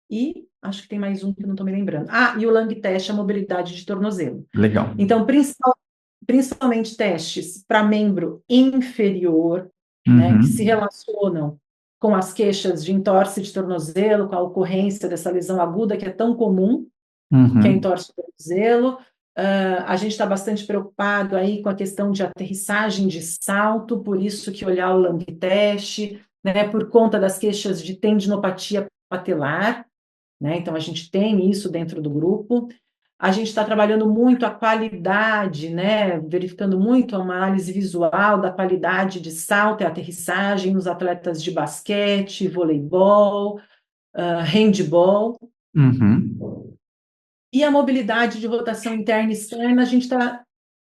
e acho que tem mais um que eu não estou me lembrando. E o Lang Test, a mobilidade de tornozelo. Legal. Então, principalmente testes para membro inferior, né, que se Uhum. relacionam com as queixas de entorse de tornozelo, com a ocorrência dessa lesão aguda que é tão comum, que é a Uhum. entorse de tornozelo. A gente está bastante preocupado aí com a questão de aterrissagem de salto, por isso que olhar o Lang Test, né, por conta das queixas de tendinopatia patelar, né, então a gente tem isso dentro do grupo. A gente está trabalhando muito a qualidade, né, verificando muito uma análise visual da qualidade de salto e aterrissagem nos atletas de basquete, voleibol, handball. Uhum. E a mobilidade de rotação interna e externa, a gente está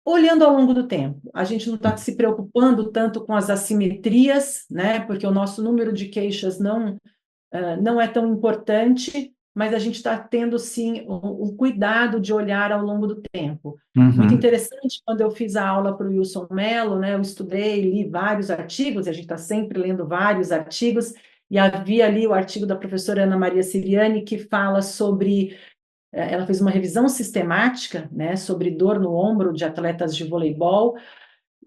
olhando ao longo do tempo. A gente não está se preocupando tanto com as assimetrias, né, porque o nosso número de queixas não é tão importante, mas a gente está tendo, sim, um cuidado de olhar ao longo do tempo. Muito Uhum. interessante, quando eu fiz a aula para o Wilson Mello, né, eu estudei, li vários artigos, e a gente está sempre lendo vários artigos, e havia ali o artigo da professora Ana Maria Siriani, que fala sobre, ela fez uma revisão sistemática, né, sobre dor no ombro de atletas de voleibol,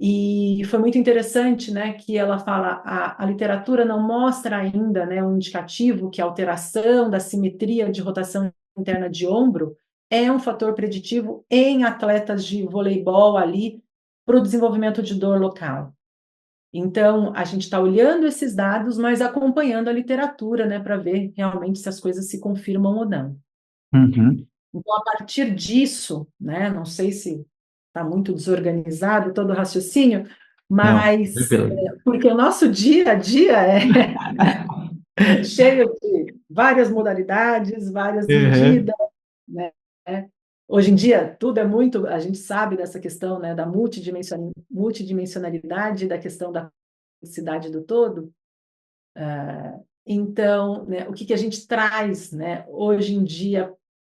e foi muito interessante, né, que ela fala, a literatura não mostra ainda, né, um indicativo que a alteração da simetria de rotação interna de ombro é um fator preditivo em atletas de voleibol ali para o desenvolvimento de dor local. Então, a gente está olhando esses dados, mas acompanhando a literatura, né, para ver realmente se as coisas se confirmam ou não. Uhum. Então, a partir disso, né, não sei se está muito desorganizado todo o raciocínio, Não, mas tranquilo. porque o nosso dia a dia é cheio de várias modalidades, várias Uhum. medidas, né? Hoje em dia, tudo é muito, a gente sabe dessa questão, né, da multidimensionalidade, da questão da complexidade do todo. Então, né, o que a gente traz, né, hoje em dia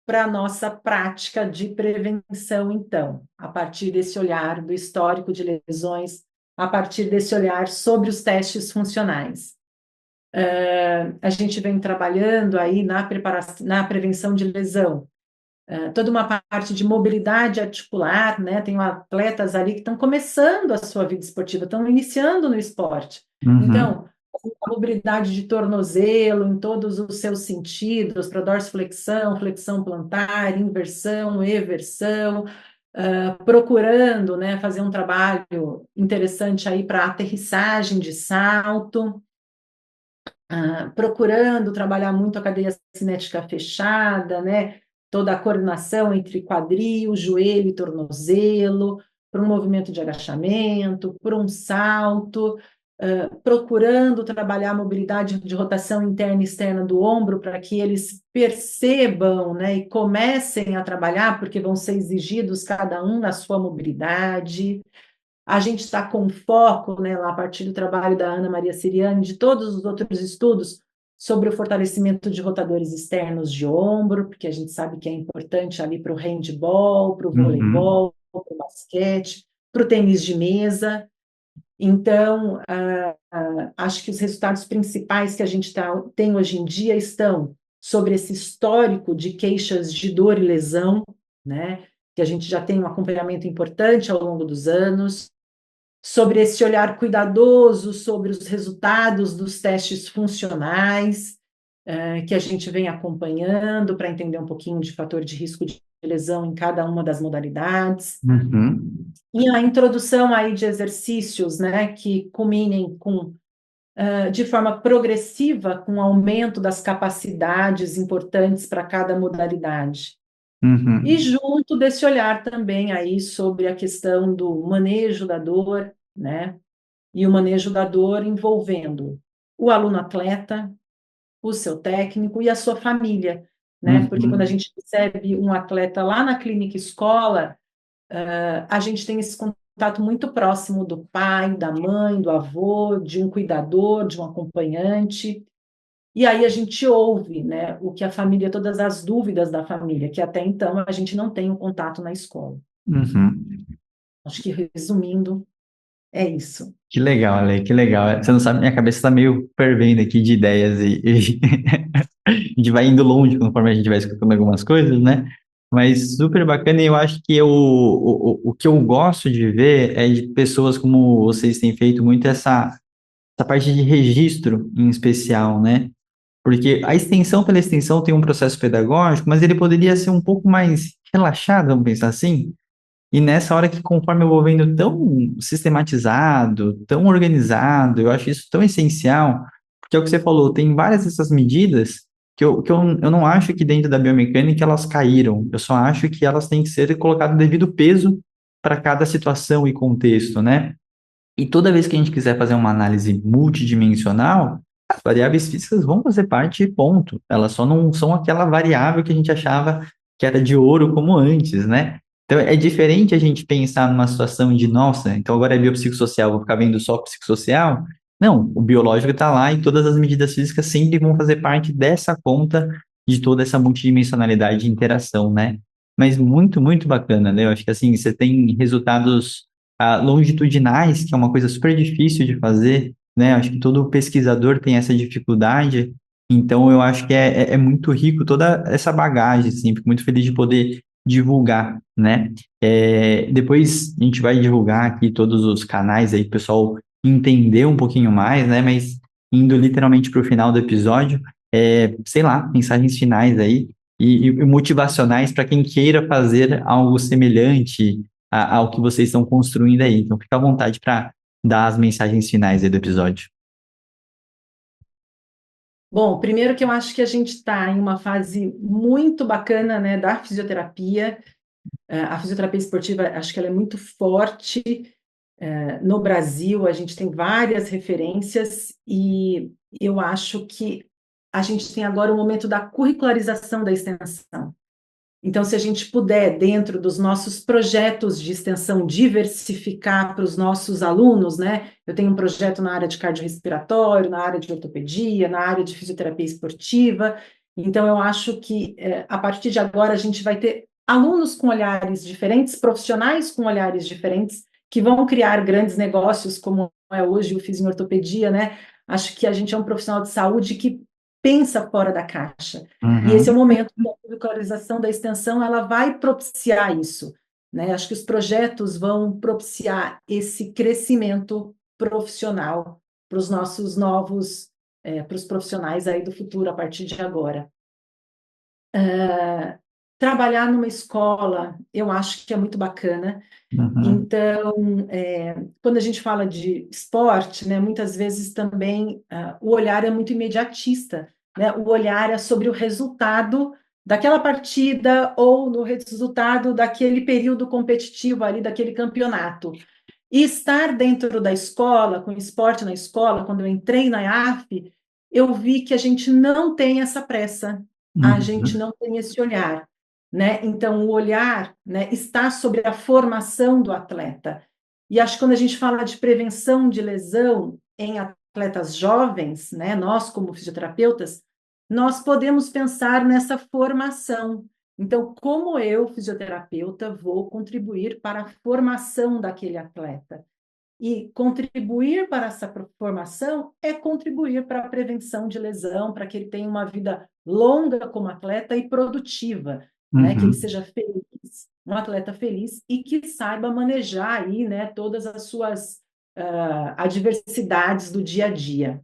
para a nossa prática de prevenção, então, a partir desse olhar do histórico de lesões, a partir desse olhar sobre os testes funcionais. A gente vem trabalhando aí na prevenção de lesão, toda uma parte de mobilidade articular, né? Tem atletas ali que estão começando a sua vida esportiva, estão iniciando no esporte. Uhum. Então, a mobilidade de tornozelo em todos os seus sentidos, para dorsiflexão, flexão plantar, inversão, eversão, procurando, né, fazer um trabalho interessante aí para aterrissagem de salto, procurando trabalhar muito a cadeia cinética fechada, né? Toda a coordenação entre quadril, joelho e tornozelo, para um movimento de agachamento, para um salto, procurando trabalhar a mobilidade de rotação interna e externa do ombro para que eles percebam, né, e comecem a trabalhar, porque vão ser exigidos cada um na sua mobilidade. A gente está com foco, né, lá a partir do trabalho da Ana Maria Siriani, de todos os outros estudos sobre o fortalecimento de rotadores externos de ombro, porque a gente sabe que é importante ali para o handball, para o Uhum. voleibol, para o basquete, para o tênis de mesa. Então, acho que os resultados principais que a gente tem hoje em dia estão sobre esse histórico de queixas de dor e lesão, né? Que a gente já tem um acompanhamento importante ao longo dos anos, sobre esse olhar cuidadoso sobre os resultados dos testes funcionais, que a gente vem acompanhando para entender um pouquinho de fator de risco de lesão em cada uma das modalidades. Uhum. E a introdução aí de exercícios, né, que culminem com, de forma progressiva, com o aumento das capacidades importantes para cada modalidade. E Uhum. junto desse olhar também aí sobre a questão do manejo da dor, né? E o manejo da dor envolvendo o aluno atleta, o seu técnico e a sua família, né? Porque quando a Uhum. gente recebe um atleta lá na clínica escola, a gente tem esse contato muito próximo do pai, da mãe, do avô, de um cuidador, de um acompanhante. E aí a gente ouve, né, o que a família, todas as dúvidas da família, que até então a gente não tem um contato na escola. Uhum. Acho que resumindo, é isso. Que legal, Ale, que legal. Você não sabe, minha cabeça está meio fervendo aqui de ideias e a gente vai indo longe conforme a gente vai escutando algumas coisas, né? Mas super bacana e eu acho que o que eu gosto de ver é de pessoas como vocês têm feito muito essa parte de registro em especial, né? Porque a extensão pela extensão tem um processo pedagógico, mas ele poderia ser um pouco mais relaxado, vamos pensar assim. E nessa hora que, conforme eu vou vendo tão sistematizado, tão organizado, eu acho isso tão essencial, porque é o que você falou, tem várias dessas medidas que eu não acho que dentro da biomecânica elas caíram, eu só acho que elas têm que ser colocadas o devido peso para cada situação e contexto, né? E toda vez que a gente quiser fazer uma análise multidimensional, as variáveis físicas vão fazer parte, ponto. Elas só não são aquela variável que a gente achava que era de ouro como antes, né? Então é diferente a gente pensar numa situação de, nossa, então agora é biopsicossocial, vou ficar vendo só o psicossocial. Não, o biológico está lá e todas as medidas físicas sempre vão fazer parte dessa conta de toda essa multidimensionalidade de interação, né? Mas muito, muito bacana, né? Eu acho que assim, você tem resultados longitudinais, que é uma coisa super difícil de fazer, né? Acho que todo pesquisador tem essa dificuldade, então eu acho que é muito rico toda essa bagagem, assim, fico muito feliz de poder divulgar, né? Depois a gente vai divulgar aqui todos os canais aí, para o pessoal entender um pouquinho mais, né? Mas indo literalmente para o final do episódio, sei lá, mensagens finais aí e motivacionais para quem queira fazer algo semelhante ao que vocês estão construindo aí. Então, fica à vontade para dar as mensagens finais aí do episódio. Bom, primeiro que eu acho que a gente está em uma fase muito bacana, né, da fisioterapia. A fisioterapia esportiva, acho que ela é muito forte. No Brasil, a gente tem várias referências e eu acho que a gente tem agora o momento da curricularização da extensão. Então, se a gente puder, dentro dos nossos projetos de extensão, diversificar para os nossos alunos, né? Eu tenho um projeto na área de cardiorrespiratório, na área de ortopedia, na área de fisioterapia esportiva. Então, eu acho que a partir de agora a gente vai ter alunos com olhares diferentes, profissionais com olhares diferentes, que vão criar grandes negócios, como é hoje o Fiz em Ortopedia, né? Acho que a gente é um profissional de saúde que pensa fora da caixa. E esse é o Uhum, momento que a curricularização da extensão ela vai propiciar isso, né? Acho que os projetos vão propiciar esse crescimento profissional para os nossos novos, para os profissionais aí do futuro a partir de agora. Trabalhar numa escola, eu acho que é muito bacana. uhum, Então, quando a gente fala de esporte, né, muitas vezes também o olhar é muito imediatista, né? O olhar é sobre o resultado daquela partida ou no resultado daquele período competitivo ali, daquele campeonato. E estar dentro da escola, com esporte na escola, quando eu entrei na IAF, eu vi que a gente não tem essa pressa, a gente uhum, não tem esse olhar, né? Então, o olhar, né, está sobre a formação do atleta. E acho que quando a gente fala de prevenção de lesão em atletas jovens, né, nós como fisioterapeutas, nós podemos pensar nessa formação. Então, como eu, fisioterapeuta, vou contribuir para a formação daquele atleta? E contribuir para essa formação é contribuir para a prevenção de lesão, para que ele tenha uma vida longa como atleta e produtiva, né? Que ele seja feliz, um atleta feliz e que saiba manejar aí, né, todas as suas adversidades do dia a dia.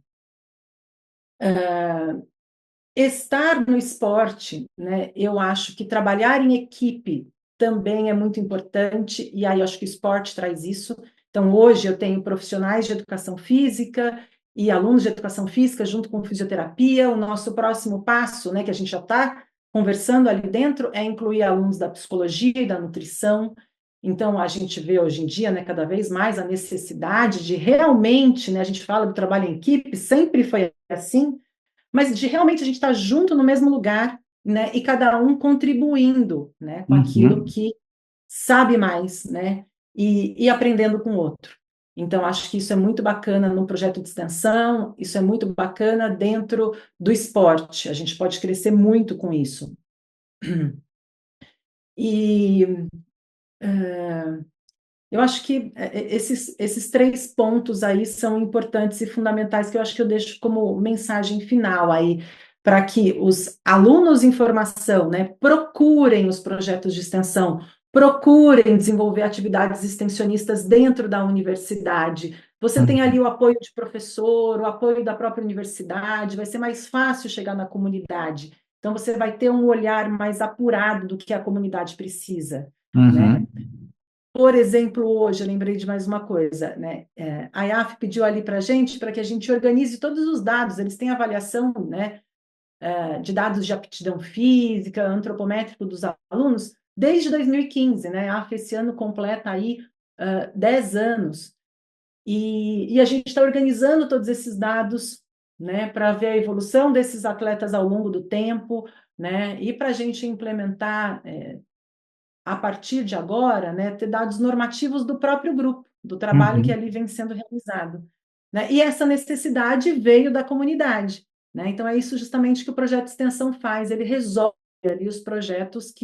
Estar no esporte, né, eu acho que trabalhar em equipe também é muito importante, e aí eu acho que o esporte traz isso. Então, hoje eu tenho profissionais de educação física e alunos de educação física junto com fisioterapia. O nosso próximo passo, né, que a gente já está conversando ali dentro, é incluir alunos da psicologia e da nutrição. Então, a gente vê hoje em dia, né, cada vez mais a necessidade de realmente, né, a gente fala do trabalho em equipe, sempre foi assim, mas de realmente a gente estar junto no mesmo lugar, né, e cada um contribuindo, né, com aquilo que sabe mais, né, e aprendendo com o outro. Então, acho que isso é muito bacana no projeto de extensão, isso é muito bacana dentro do esporte, a gente pode crescer muito com isso. E eu acho que esses 3 pontos aí são importantes e fundamentais, que eu acho que eu deixo como mensagem final aí, para que os alunos em formação, né, procurem os projetos de extensão, procurem desenvolver atividades extensionistas dentro da universidade. Você tem ali o apoio de professor, o apoio da própria universidade, vai ser mais fácil chegar na comunidade. Então, você vai ter um olhar mais apurado do que a comunidade precisa, né? Por exemplo, hoje eu lembrei de mais uma coisa, né? A IAF pediu ali para que a gente organize todos os dados. Eles têm avaliação, né, de dados de aptidão física, antropométrico dos alunos desde 2015, né? A IAF esse ano completa aí 10 anos. E a gente está organizando todos esses dados, né, para ver a evolução desses atletas ao longo do tempo, né? E para a gente implementar a partir de agora, né, ter dados normativos do próprio grupo, do trabalho que ali vem sendo realizado, né? E essa necessidade veio da comunidade, né? Então, é isso justamente que o projeto de extensão faz, ele resolve ali os projetos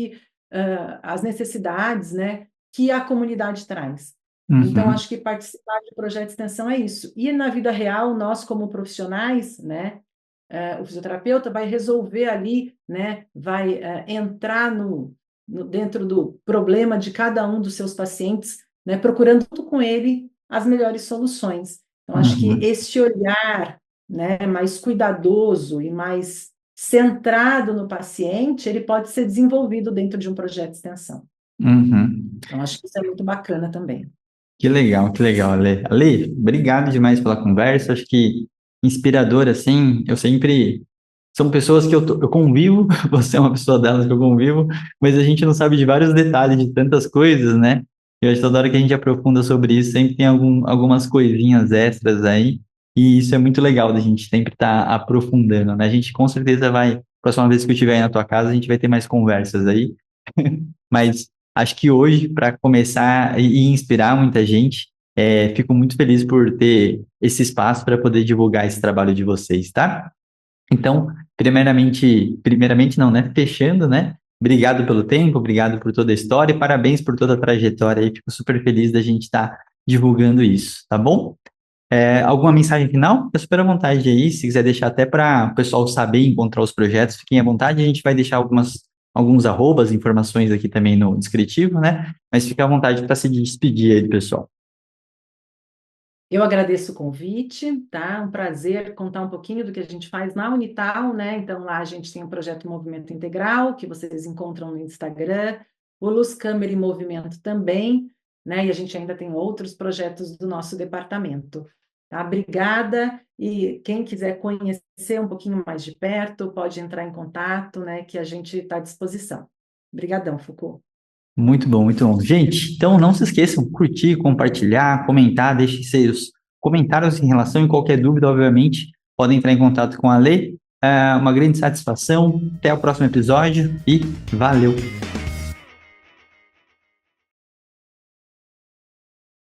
as necessidades, né, que a comunidade traz. Então, acho que participar de projeto de extensão é isso. E na vida real, nós como profissionais, né, o fisioterapeuta vai resolver ali, né, vai entrar dentro do problema de cada um dos seus pacientes, né, procurando junto com ele as melhores soluções. Então, acho que este olhar, né, mais cuidadoso e mais centrado no paciente, ele pode ser desenvolvido dentro de um projeto de extensão. Então, acho que isso é muito bacana também. Que legal, Ale. Ale, obrigado demais pela conversa. Acho que inspirador, assim, eu sempre. São pessoas que eu convivo, você é uma pessoa delas que eu convivo, mas a gente não sabe de vários detalhes de tantas coisas, né? Eu acho que toda hora que a gente aprofunda sobre isso, sempre tem algumas coisinhas extras aí, e isso é muito legal da gente sempre estar aprofundando, né? A gente com certeza vai, próxima vez que eu estiver aí na tua casa, a gente vai ter mais conversas aí, mas acho que hoje, para começar e inspirar muita gente, fico muito feliz por ter esse espaço para poder divulgar esse trabalho de vocês, tá? Então, primeiramente não, né? Fechando, né? Obrigado pelo tempo, obrigado por toda a história e parabéns por toda a trajetória aí. Fico super feliz da gente estar divulgando isso, tá bom? Alguma mensagem final? Fica super à vontade aí, se quiser deixar até para o pessoal saber encontrar os projetos, fiquem à vontade. A gente vai deixar alguns arrobas, informações aqui também no descritivo, né? Mas fica à vontade para se despedir aí, pessoal. Eu agradeço o convite, tá? Um prazer contar um pouquinho do que a gente faz na Unital, né? Então, lá a gente tem o projeto Movimento Integral, que vocês encontram no Instagram, o Luz Câmara em Movimento também, né? E a gente ainda tem outros projetos do nosso departamento, tá? Obrigada, e quem quiser conhecer um pouquinho mais de perto, pode entrar em contato, né? Que a gente está à disposição. Obrigadão, Foucault. Muito bom, muito bom. Gente, então não se esqueçam, curtir, compartilhar, comentar, deixem seus comentários em relação e qualquer dúvida, obviamente, podem entrar em contato com a Lê. Uma grande satisfação. Até o próximo episódio e valeu!